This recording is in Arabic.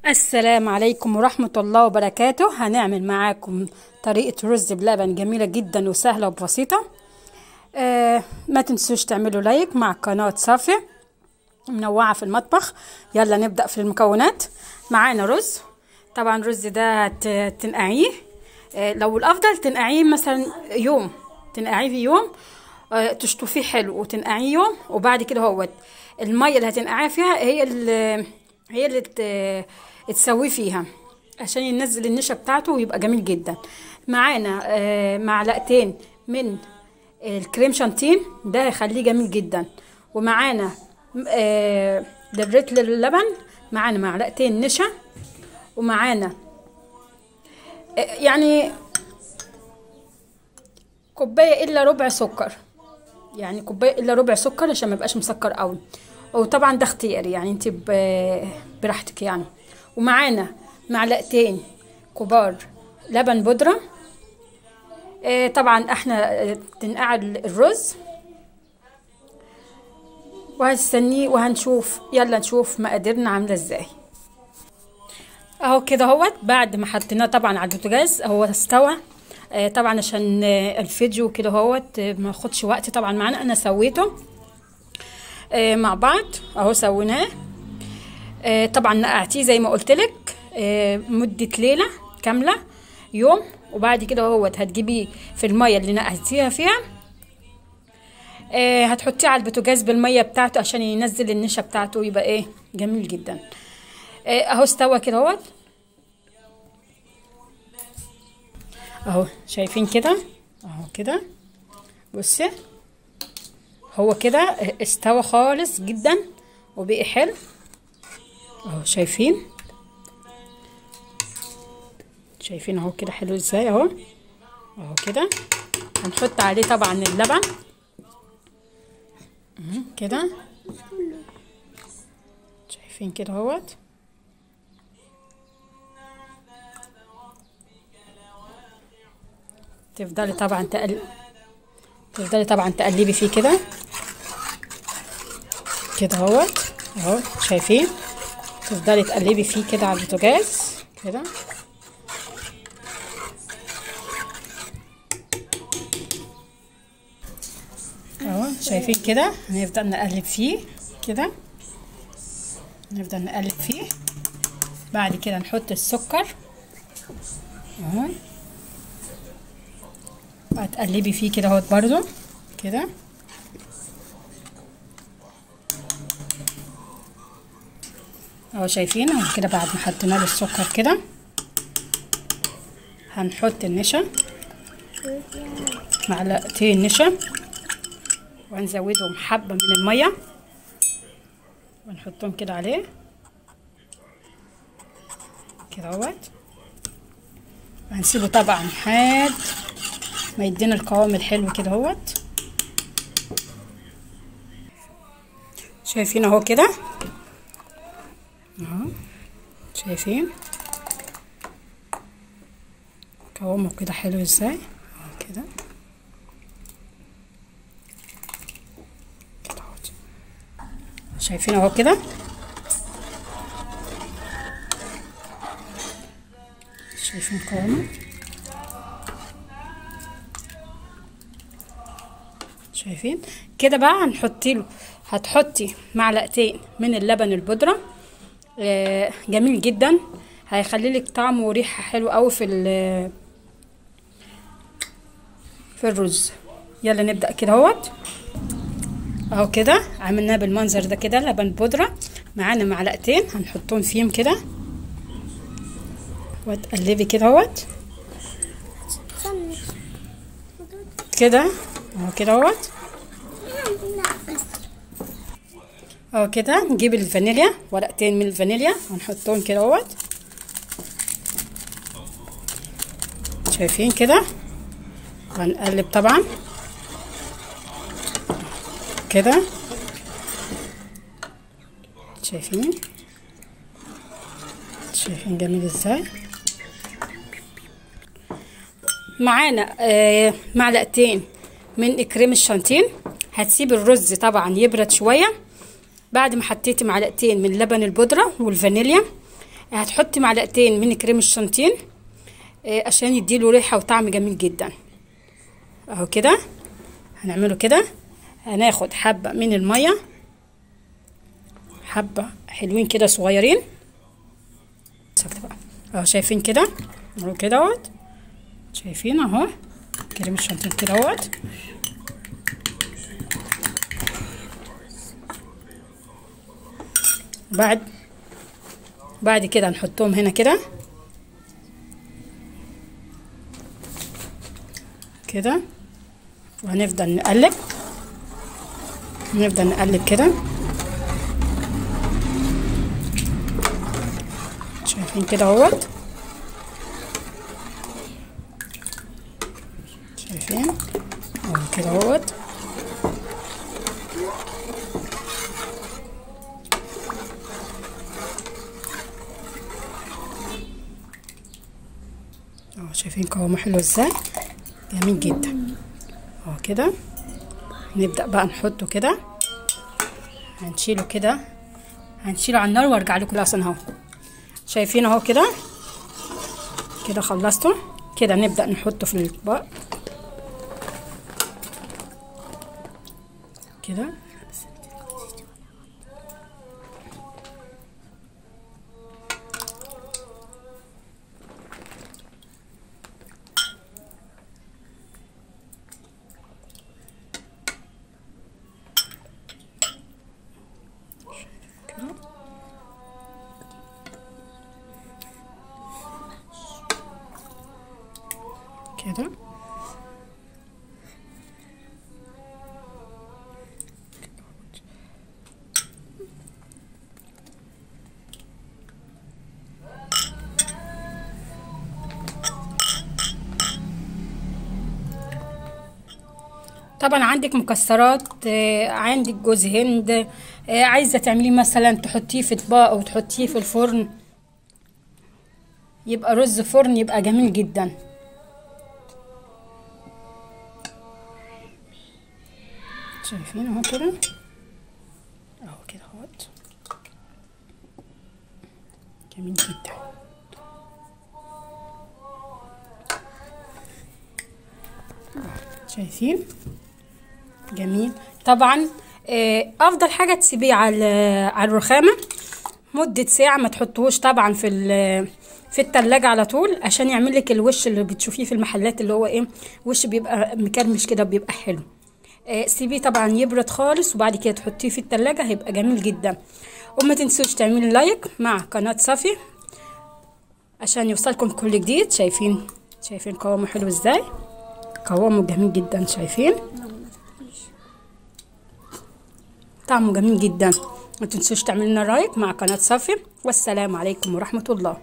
السلام عليكم ورحمة الله وبركاته. هنعمل معاكم طريقة رز بلبن جميلة جدا وسهلة وبسيطة. ما تنسوش تعملوا لايك مع قناة صافية منوعة في المطبخ. يلا نبدأ في المكونات. معانا رز، طبعا الرز ده تنقعيه، لو الأفضل تنقعيه مثلا يوم، تنقعيه في يوم، تشطفيه حلو وتنقعيه يوم، وبعد كده هو المية اللي هتنقعيه فيها هي اللي تسويه فيها عشان ينزل النشا بتاعته ويبقى جميل جدا. معانا معلقتين من الكريم شانتين، ده هيخليه جميل جدا. ومعانا للريتل اللبن معانا معلقتين نشا، ومعانا يعني كوبايه الا ربع سكر، يعني كوبايه الا ربع سكر عشان ما يبقاش مسكر قوي. وطبعا ده اختياري، يعني انت براحتك يعني. ومعانا معلقتين كبار لبن بودره. طبعا احنا تنقع الرز وهنستنيه وهنشوف. يلا نشوف مقاديرنا عامله ازاي. اهو كده اهوت بعد ما حطيناه طبعا على البوتاجاز هو استوى. طبعا عشان الفيديو كده اهوت ما ياخدش وقت طبعا معانا، انا سويته مع بعض اهو سويناه. طبعا نقعتيه زي ما قلت لك مده ليله كامله، يوم. وبعد كده اهوت هتجيبيه في الميه اللي نقعتيها فيها، هتحطيه على البوتاجاز بالميه بتاعته عشان ينزل النشا بتاعته ويبقى جميل جدا. اهو استوى كده اهوت، اهو شايفين كده، اهو كده بصي هو كده استوى خالص جدا وبقي حلو اهو. شايفين اهو كده حلو ازاي اهو كده. هنحط عليه طبعا اللبن كده، شايفين كده اهوت. تفضلي طبعا تقلبي فيه كده اهوت اهو. شايفين تفضلي تقلبي فيه كده على البوتاجاز كده اهو. شايفين كده هنفضل نقلب فيه كده، بعد كده نحط السكر اهو، هتقلبي فيه كده اهوت برضو كده اهو. شايفين اهو كده بعد ما حطينا له السكر كده هنحط النشا، معلقتين نشا، وهنزودهم حبه من الميه ونحطهم كده عليه كده اهوت. وهنسيبه طبعا لحد ما يدينا القوام الحلو كده اهوت. شايفين اهو كده اهو، شايفين قوامه كده حلو ازاي اهو كده اهوت. شايفين اهو كده، شايفين قوامه، شايفين كده. بقى هتحطي معلقتين من اللبن البودره، جميل جدا، هيخلي لك طعم وريحه حلو قوي في الرز. يلا نبدا كده اهوت اهو كده. عملناه بالمنظر ده كده، لبن بودره معانا معلقتين هنحطهم فيهم كده وتقلبي كده اهوت كده اهو كده اهوت اهو كده. نجيب الفانيليا، ورقتين من الفانيليا هنحطهم كده اهوت. شايفين كده، وهنقلب طبعا كده. شايفين جميل ازاي. معانا معلقتين من كريم الشانتين. هتسيب الرز طبعا يبرد شويه. بعد ما حطيتي معلقتين من لبن البودره والفانيليا هتحطي معلقتين من كريم الشانتين عشان يديله ريحه وطعم جميل جدا. اهو كده هنعمله كده. هناخد حبه من الميه، حبه حلوين كده صغيرين اهو، شايفين كده اهو كده اهوت، شايفين اهو كريم الشانتين كده اهوت. بعد كده نحطهم هنا كده كده، وهنفضل نقلب كده، شايفين كده اهوت، شايفين اهو كده اهوت. اهو شايفين قوامه حلو ازاي، جميل جدا اهو كده. نبدأ بقى نحطه كده، هنشيله كده، هنشيله على النار وارجع لكم اصلا اهو. شايفين اهو كده كده خلصته كده. نبدأ نحطه في الاطباق كده كده. طبعا عندك مكسرات، عندك جوز هند، عايزه تعمليه مثلا تحطيه في اطباق او تحطيه في الفرن، يبقى رز فرن، يبقى جميل جدا. شايفين اهو كده اهو كده اهوت، جميل جدا. شايفين جميل. طبعا افضل حاجه تسيبيه على الرخامه مده ساعه، ما تحطوش طبعا في التلاجة على طول، عشان يعمل لك الوش اللي بتشوفيه في المحلات، اللي هو ايه، وش بيبقى مكرمش كده، بيبقى حلو. سيبيه طبعا يبرد خالص، وبعد كده تحطيه في التلاجة، هيبقى جميل جدا. وما تنسوش تعملوا لايك مع قناه صافي عشان يوصلكم كل جديد. شايفين قوامه حلو ازاي، قوامه جميل جدا، شايفين طعمه جميل جدا. ما تنسوش تعملوا لنا لايك مع قناه صافي، والسلام عليكم ورحمه الله.